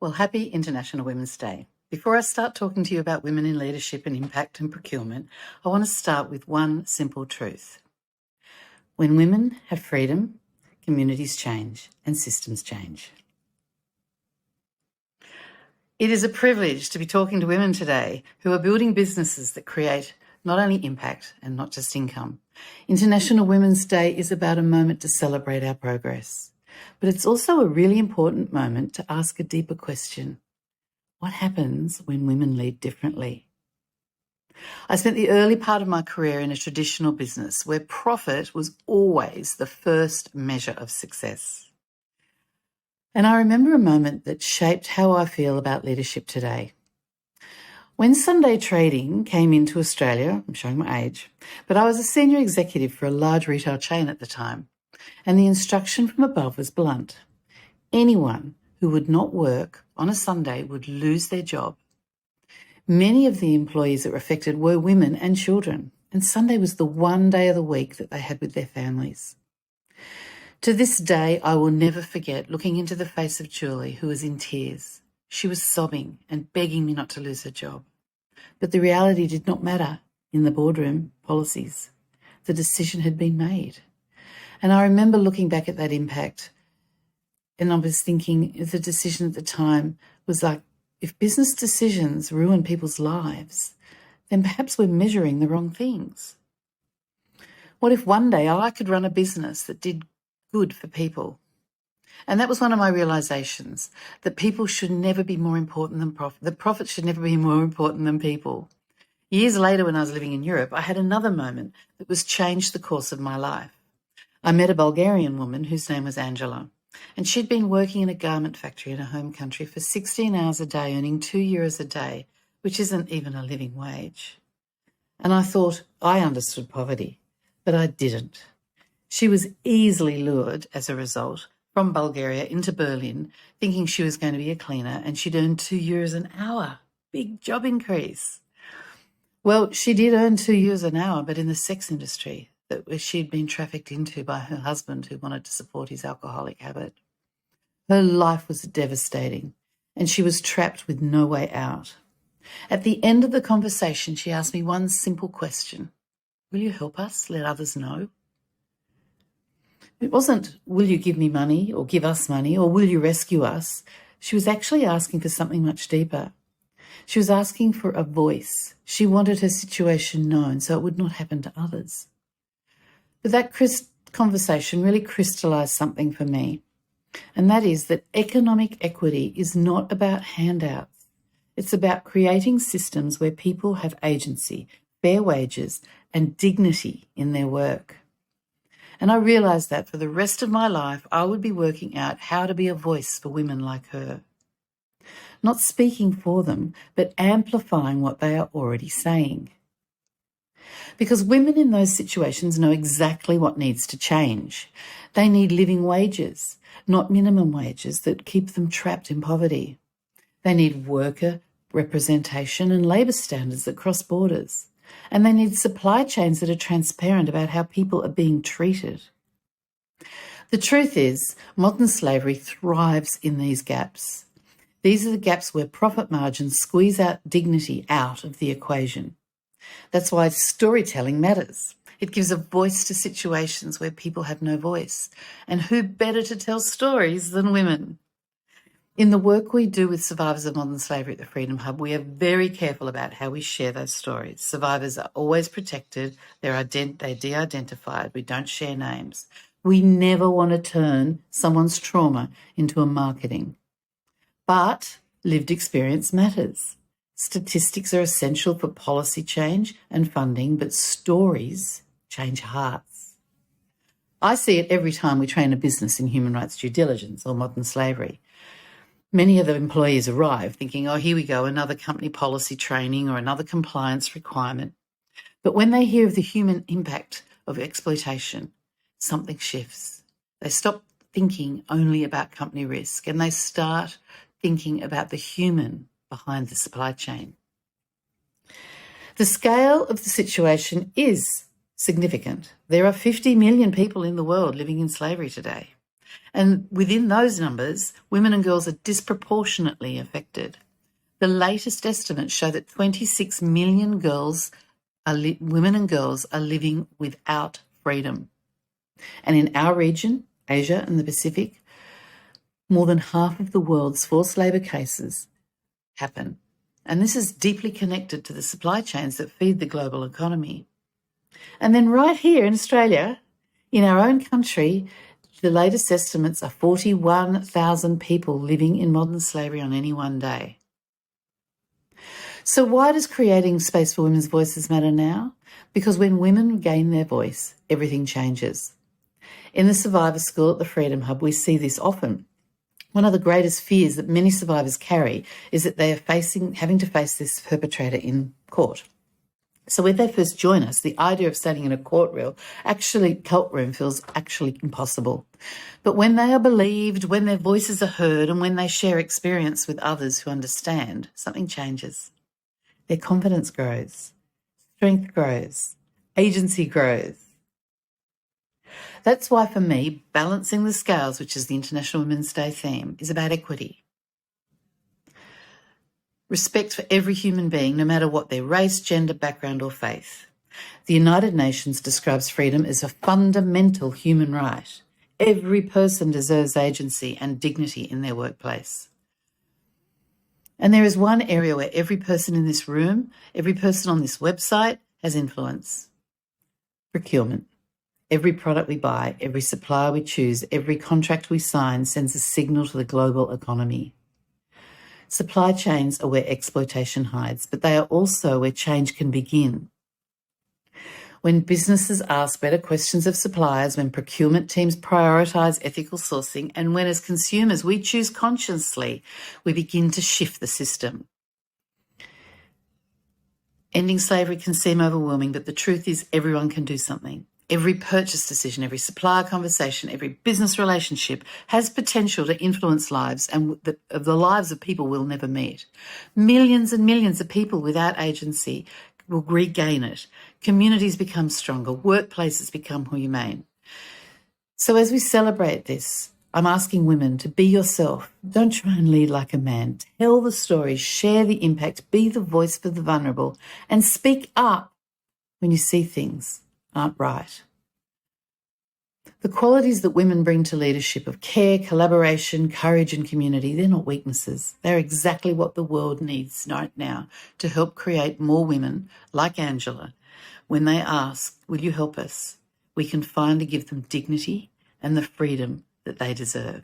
Well, happy International Women's Day. Before I start talking to you about women in leadership and impact and procurement, I want to start with one simple truth. When women have freedom, communities change and systems change. It is a privilege to be talking to women today who are building businesses that create not only impact and not just income. International Women's Day is about a moment to celebrate our progress, but it's also a really important moment to ask a deeper question. What happens when women lead differently? I spent the early part of my career in a traditional business where profit was always the first measure of success. And I remember a moment that shaped how I feel about leadership today. When Sunday trading came into Australia, I'm showing my age, but I was a senior executive for a large retail chain at the time, and the instruction from above was blunt. Anyone who would not work on a Sunday would lose their job. Many of the employees that were affected were women and children, and Sunday was the one day of the week that they had with their families. To this day, I will never forget looking into the face of Julie, who was in tears. She was sobbing and begging me not to lose her job. But the reality did not matter in the boardroom policies. The decision had been made. And I remember looking back at that impact, and I was thinking the decision at the time was like, if business decisions ruin people's lives, then perhaps we're measuring the wrong things. What if one day I could run a business that did good for people? And that was one of my realizations, that people should never be more important than profit. The profit should never be more important than people. Years later, when I was living in Europe, I had another moment that was changed the course of my life. I met a Bulgarian woman whose name was Angela, and she'd been working in a garment factory in her home country for 16 hours a day, earning €2 a day, which isn't even a living wage. And I thought I understood poverty, but I didn't. She was easily lured, as a result, from Bulgaria into Berlin, thinking she was going to be a cleaner, and she'd earn €2 an hour. Big job increase. Well, she did earn €2 an hour, but in the sex industry that she'd been trafficked into by her husband, who wanted to support his alcoholic habit. Her life was devastating, and she was trapped with no way out. At the end of the conversation, she asked me one simple question. Will you help us let others know? It wasn't, will you give me money or give us money or will you rescue us? She was actually asking for something much deeper. She was asking for a voice. She wanted her situation known so it would not happen to others. But that conversation really crystallized something for me, and that is that economic equity is not about handouts. It's about creating systems where people have agency, fair wages, and dignity in their work. And I realised that for the rest of my life, I would be working out how to be a voice for women like her. Not speaking for them, but amplifying what they are already saying. Because women in those situations know exactly what needs to change. They need living wages, not minimum wages that keep them trapped in poverty. They need worker representation and labour standards that cross borders. And they need supply chains that are transparent about how people are being treated. The truth is, modern slavery thrives in these gaps. These are the gaps where profit margins squeeze out dignity out of the equation. That's why storytelling matters. It gives a voice to situations where people have no voice. And who better to tell stories than women? In the work we do with survivors of modern slavery at the Freedom Hub, we are very careful about how we share those stories. Survivors are always protected. They're de-identified. We don't share names. We never want to turn someone's trauma into a marketing. But lived experience matters. Statistics are essential for policy change and funding, but stories change hearts. I see it every time we train a business in human rights due diligence or modern slavery. Many of the employees arrive thinking, oh, here we go, another company policy training or another compliance requirement. But when they hear of the human impact of exploitation, something shifts. They stop thinking only about company risk and they start thinking about the human behind the supply chain. The scale of the situation is significant. There are 50 million people in the world living in slavery today. And within those numbers, women and girls are disproportionately affected. The latest estimates show that 26 million women and girls are living without freedom. And in our region, Asia and the Pacific, more than half of the world's forced labour cases happen. And this is deeply connected to the supply chains that feed the global economy. And then right here in Australia, in our own country, the latest estimates are 41,000 people living in modern slavery on any one day. So why does creating space for women's voices matter now? Because when women gain their voice, everything changes. In the Survivor School at the Freedom Hub, we see this often. One of the greatest fears that many survivors carry is that they are having to face this perpetrator in court. So when they first join us, the idea of standing in a courtroom feels actually impossible. But when they are believed, when their voices are heard, and when they share experience with others who understand, something changes. Their confidence grows, strength grows, agency grows. That's why for me, balancing the scales, which is the International Women's Day theme, is about equity. Respect for every human being, no matter what their race, gender, background or faith. The United Nations describes freedom as a fundamental human right. Every person deserves agency and dignity in their workplace. And there is one area where every person in this room, every person on this website has influence. Procurement. Every product we buy, every supplier we choose, every contract we sign sends a signal to the global economy. Supply chains are where exploitation hides, but they are also where change can begin. When businesses ask better questions of suppliers, when procurement teams prioritise ethical sourcing, and when as consumers we choose consciously, we begin to shift the system. Ending slavery can seem overwhelming, but the truth is everyone can do something. Every purchase decision, every supplier conversation, every business relationship has potential to influence lives and the lives of people we'll never meet. Millions and millions of people without agency will regain it. Communities become stronger. Workplaces become humane. So as we celebrate this, I'm asking women to be yourself. Don't try and lead like a man. Tell the story, share the impact, be the voice for the vulnerable, and speak up when you see things aren't right. The qualities that women bring to leadership of care, collaboration, courage and community, they're not weaknesses. They're exactly what the world needs right now to help create more women like Angela. When they ask, will you help us? We can finally give them dignity and the freedom that they deserve.